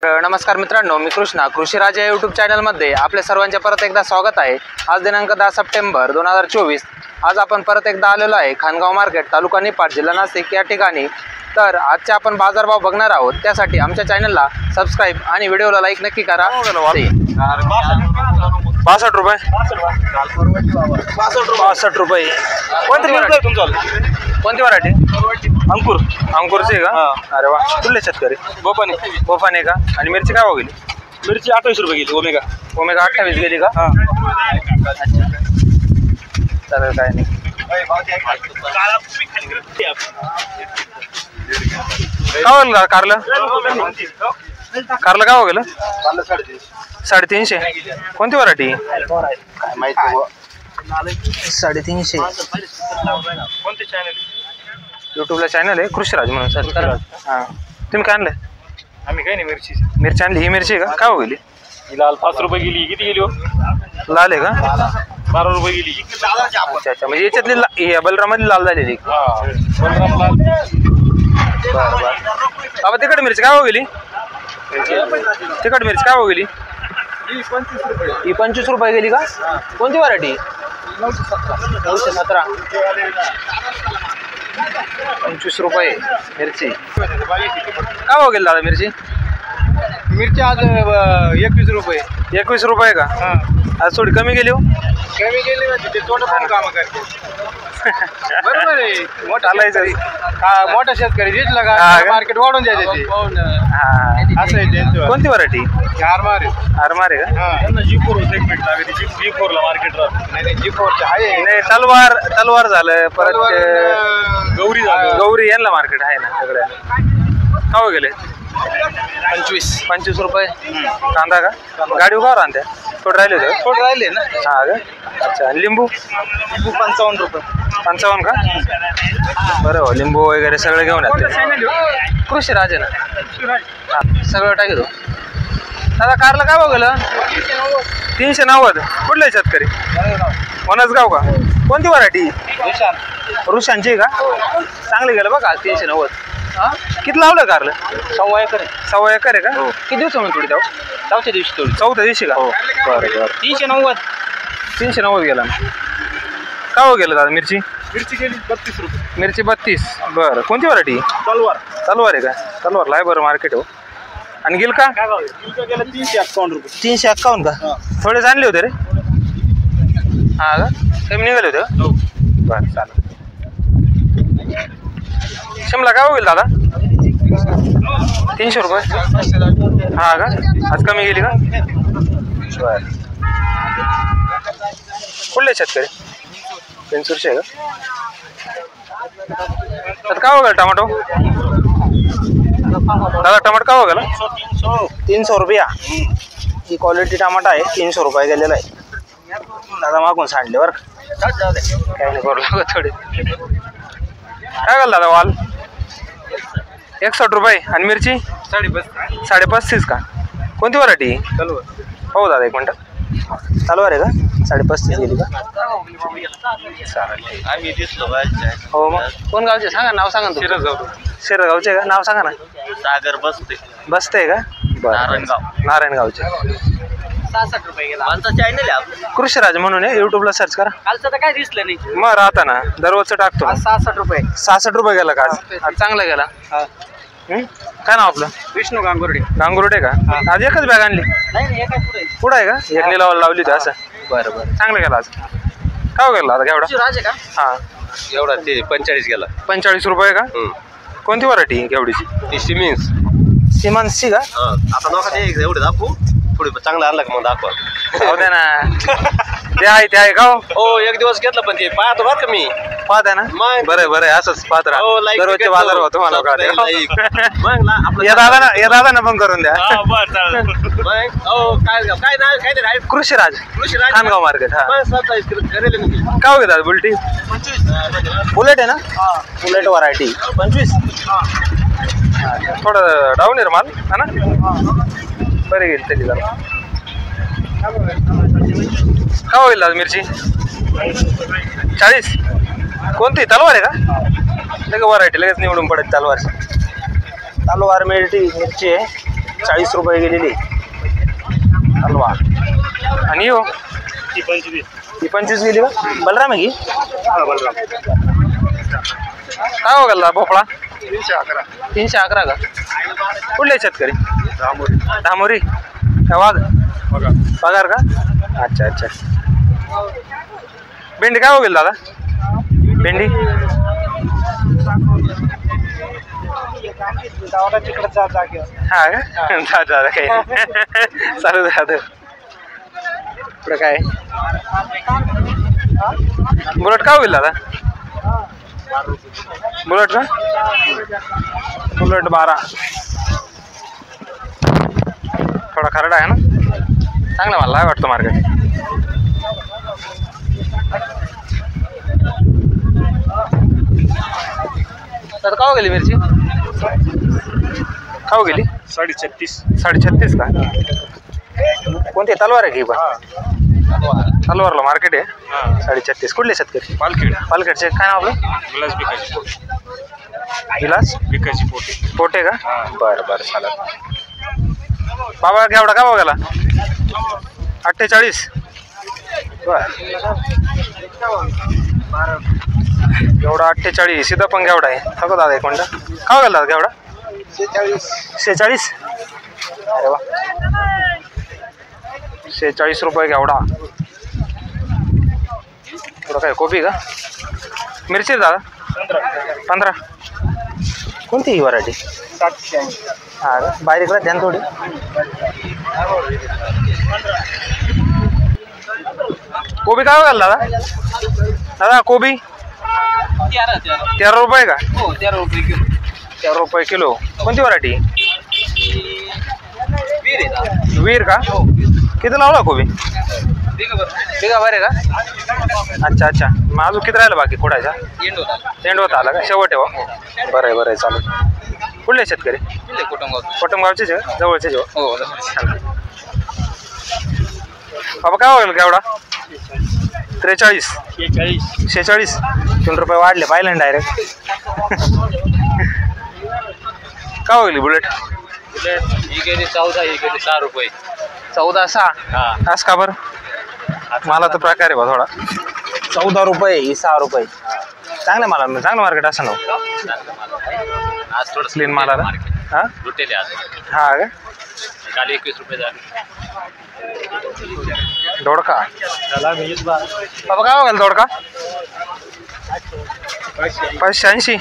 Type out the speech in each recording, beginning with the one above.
नमस्कार मित्रांनो, मी कृष्णा कृषी राजा यूट्यूब चॅनलमध्ये आपल्या सर्वांचे परत एकदा स्वागत आहे। आज दिनांक 10 सप्टेंबर 2024। आज आपण परत एकदा आलेलो आहे खानगाव मार्केट, तालुका निफाड, जिल्हा नाशिक या ठिकाणी। तर आजचे आपण बाजारभाव बघणार आहोत, त्यासाठी आमच्या चॅनलला सबस्क्राइब आणि व्हिडिओला लाईक नक्की करा। 62 रुपये 62 रुपये। कोणती व्हरायटी? अंकुरचे का? अरे वा, कुठले शेतकरी? बोपाने का? आणि मिरची काय भाव गेली? मिरची 28 रुपये गेली। ओमेगा 28 गेली का? चालेल, काय नाही। काय होईल कारलं? कारलं काय हो गेलं? 350। कोणती व्हरायटी? काय माहिती? 350। कोणते चॅनल? यूट्यूबला चॅनल आहे कृषी राज म्हणून सर। हां, तुम्ही काय आणलं? आम्ही काही नाही, मिरची आणली। ही मिरची का? काय हो गेली? लाल 5 रुपये गेली। किती गेली हो? लाल आहे का? 12 रुपये गेली। अच्छा, म्हणजे याच्यातली बलरामध्ये लाल झालेली। बरं बाबा, तिखट मिरची काय हो गेली? तिखट मिरची काय हो गेली? ही 25 रुपये गेली का? कोणती व्हरायटी? 917। 25 रुपये मिरची। काय हो गेली दादा मिरची? मिरची आज 21 रुपये। 21 रुपये का? आज थोडी कमी गेली हो? कमी गेली म्हणजे ते तोंड पण काम करते। बरोबर आहे, मोठा मोठा शेतकरी जिंकला का मार्केट वाढून जायचे ते। असं आहे। कोणती व्हरायटी? आरमार आहे का? त्यांना G4 सेगमेंट लागते। G4 ला मार्केट राहत नाही। G4 आहे नाही, तलवार झालं, परत गौरी यांना मार्केट आहे ना सगळ्या। काय हो गेले? 25 रुपये। कांदा का? गाडी उभार आणत्या? थोडं राहिले होते? थोडं राहिले ना। हा का? अच्छा, लिंबू? 55 रुपये। 55 का? बरं हो, लिंबू वगैरे सगळं घेऊन येते। कृषी राज आहे ना? हां, सगळं टाकतो दादा। कारला काय बघलं? 390। कुठले शेतकरी? वनसगाव का? कोणती व्हरायटी? रुशांची का? चांगली गेलं बघा 390। किती लावलं कारलं? 1.25 एकर। 1.25 एकर आहे का? किती दिवस म्हणून थोडी जाऊ? चौथ्या दिवशी थोडी। चौथ्या दिवशी का? बरं। 390 गेला ना? काय हो गेलं दादा मिरची? मिरची गेली 32 रुपये। मिरची 32। बरं, कोणती व्हरायटी? तलवार आहे का? तलवारला आहे बरं मार्केट हो। आणि गिल का? गेलं 351 रुपये। 351 का? थोडेच आणले होते रे? हा का? कमी निघाले होते? बरं, चालेल। शिमला काय होईल दादा? 300 रुपये। हा का? आज कमी गेली का? बरं। कुठले शेतकरी? पेन्सूरचे आहे का? तर काय हो गेलं टमाटो? दादा टमाटर काय हो गेला? 300 रुपया। ही क्वालिटी टमाटा आहे, 300 रुपये गेलेला आहे। दादा मागून सांडले बरं, काही नाही करू लागत थोडे। काय गेलं दादा वाल? 61 रुपये। आणि मिरची? 35.5 का? कोणती व्हरायटी? हो दादा, एक मिनटं। तलवार आहे का? 35.5 गेली का? आम्ही दिसलो हो, मग कोण गावचे सांगा, नाव सांगा ना। शिरगावचे का? नाव सांगा ना। सागर बसते का? बरं, नारायणगावचे। 66 रुपये गेला। आमचा चॅनल आहे कृषी राज म्हणून आहे, यूट्यूबला सर्च करा। कालचं तर काय दिसलं नाही। मग राहता ना, दररोजचं टाकतो। 66 रुपये। 66 रुपये गेला का? आज चांगला गेला। काय नाव आपलं? विष्णू गांगुर्डे का? आज एकच बॅग आणली? नाही, पुढं आहे का? एक निलावाला लावली होती असं? बरं, चांगलं गेला आज। काय गेला आता केवढा? का? हा, एवढा ते 45 गेला। 45 रुपये का? कोणती व्हरायटी केवढीची? ती सिमेन्स सिमान्सची का? आता नका ते एवढे दाखवू, थोडी चांगलं आणलं का मग दाखवा। जाऊ दे ना, ते आहे का? हो, एक दिवस घेतलं पण ते पाहतो बरं का मी। पाहता ना? बरं, असंच पाहत राहा। दररोजचे बाजार हो तुम्हाला। या दादा पण करून द्या। कृषी राज खानगाव मार्केट। हा, काय घेतात? बुलटी बुलेट आहे ना? Bullet variety 25। थोडं डाऊन आहे माल है ना? बरे गेली तरी जरा। काय होईल आज मिरची? 40। कोणती? तलवार आहे का? लगेच व्हरायटी लगेच निवडून पडत तलवार। तलवार मिरची आहे 40 रुपये गेलेली हलवा. आणि हो ती 25. ही 25 गेली का? बलराम आहे की? हा बलराम. काय हो गेला भोपळा? 311. 311 का? कुठले शेतकरी? धामोरी. धामोरी काय वाघ बघा. पगार का? अच्छा अच्छा. भेंडी काय हो गेली दादा? भेंडी तिकडे जा जागे. हा का? दादा काय चालू दादा पुढे काय बुलेट काय होईल दादा? बुलेट का? बुलेट 12. थोडा खरडा आहे ना, चांगला मला वाटतं मार्केट. तर का हो गेली मिरची? का हो गेली? 36.5. 36.5 का? कोणती तलवार आहे की पण? तलवारला मार्केट आहे. 36.5. कुठले शेतकरी? पालखेड. पालखेडचे. काय नाव आपलं? विलास बिकाची पोटे. विलास बिकाची पोटे. पोटे का? बरं बरं चालेल. बाबा घेवडा का बघायला? 48. बर घेवडा 48. सीधा पण घेवडा आहे. थको दादा एक मिनटं. का गेला घेवडा? 46. अरे वा. 46 रुपये घेवडा. थोडं काय कोबी का? मिरची दादा? 15. कोणती ही व्हरायटी? 780. हा का? बारीकला ध्यान थोडी. कोबी काय घाल दादा? दादा कोबी 13 रुपये का? हो 13 रुपये किलो. 13 रुपये किलो. कोणती व्हरायटी? वीर का? किती लावला कोबी? बिगा बरे का? अच्छा अच्छा. मग अजून किती राहिलं बाकी खोडायचा? एंड होता आला का? शेवट आहे. बरं आहे बरं आहे चालेल. कुठले शेतकरी? कोटमगावचेच आहे? जवळचेच हो. बाबा काय होईल केवढा? 43. 46. 3 रुपये वाढले पाहिलं ना डायरेक्ट. काय होईल बुलेट? ही गेली 14. ही गेली 6 रुपये. 14.6. आज का बरं? मला तर प्रकार आहे बा थोडा. 14 रुपये ही 6 रुपये. चांगलं मला चांगलं मार्केट असं ना. आज थोडं क्लीन मालाला. हा लुटेले आज. हा का? काल 21 रुपये झाले. दोडका बाबा काय बघाल दोडका? 580.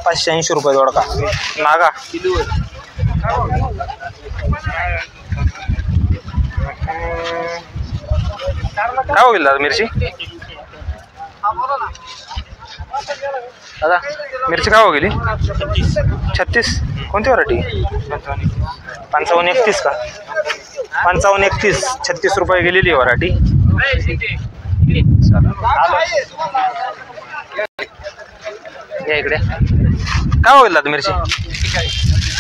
580 रुपये दोडका. नागा काय होईल दादा मिरची? दादा मिरची काय हो गेली? 36. कोणती व्हरायटी? 55-31 का? 55-31. 36 रुपये गेलेली व्हरायटी. या इकडे काय होईल दादा मिरची?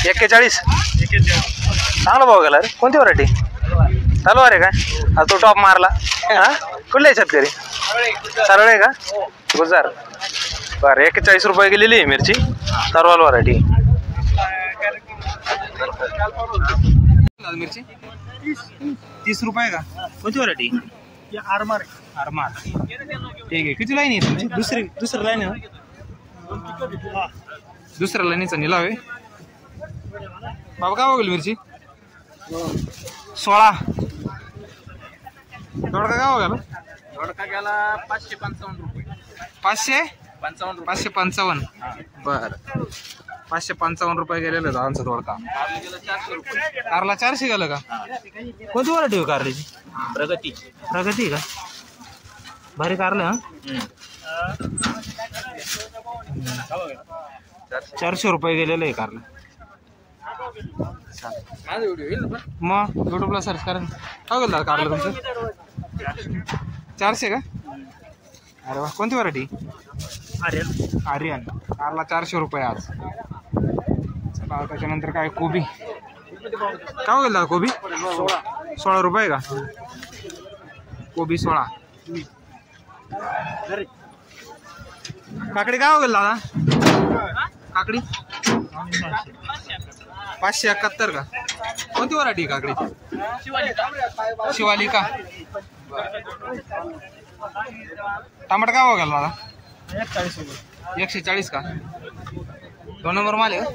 41. चांगला भाव गेला रे. कोणती व्हरायटी? तलवार आहे का? हा तो टॉप मारला. हा कुठले शेतकरी? सरळ आहे का? गुजर. बरं 41 रुपये गेलेली आहे मिरची. तलवार व्हरायटी. मिरची 30 रुपये का? कोणती व्हरायटी? आरमार. आरमार. ठीक आहे. किती लाईन आहे तुमची? दुसरी लाईन आहे ना? दुसऱ्या लाईनीचा निलाव आहे. बाबा काय बघेल मिरची? 16. दोडका काय बघायला? दोडका गेला 555 रुपये. 555. बर 555 रुपये गेलेलं दादांचा दोडका. कारला 400 गेलं का? कोणती व्हरायटी कारल्याची? प्रगती का? भारी कारलं हा. 400 रुपये गेलेलं आहे कारला. मग युट्यूबला सर्च करा. काय गेलं कारलं तुमचं? 400 का? अरे वा. कोणती व्हरायटी? आर्यन. कारला 400 रुपये आज. चला त्याच्यानंतर काय कोबी काय गेला कोबी? 16 रुपये का? कोबी 16. काकडी काय गेला दादा? काकडी 571 का? कोणती व्हरायटी काकडीची? शिवाली का? टमाटर काय बघाल दादा? 140 का? 2 नंबर माल आहे का?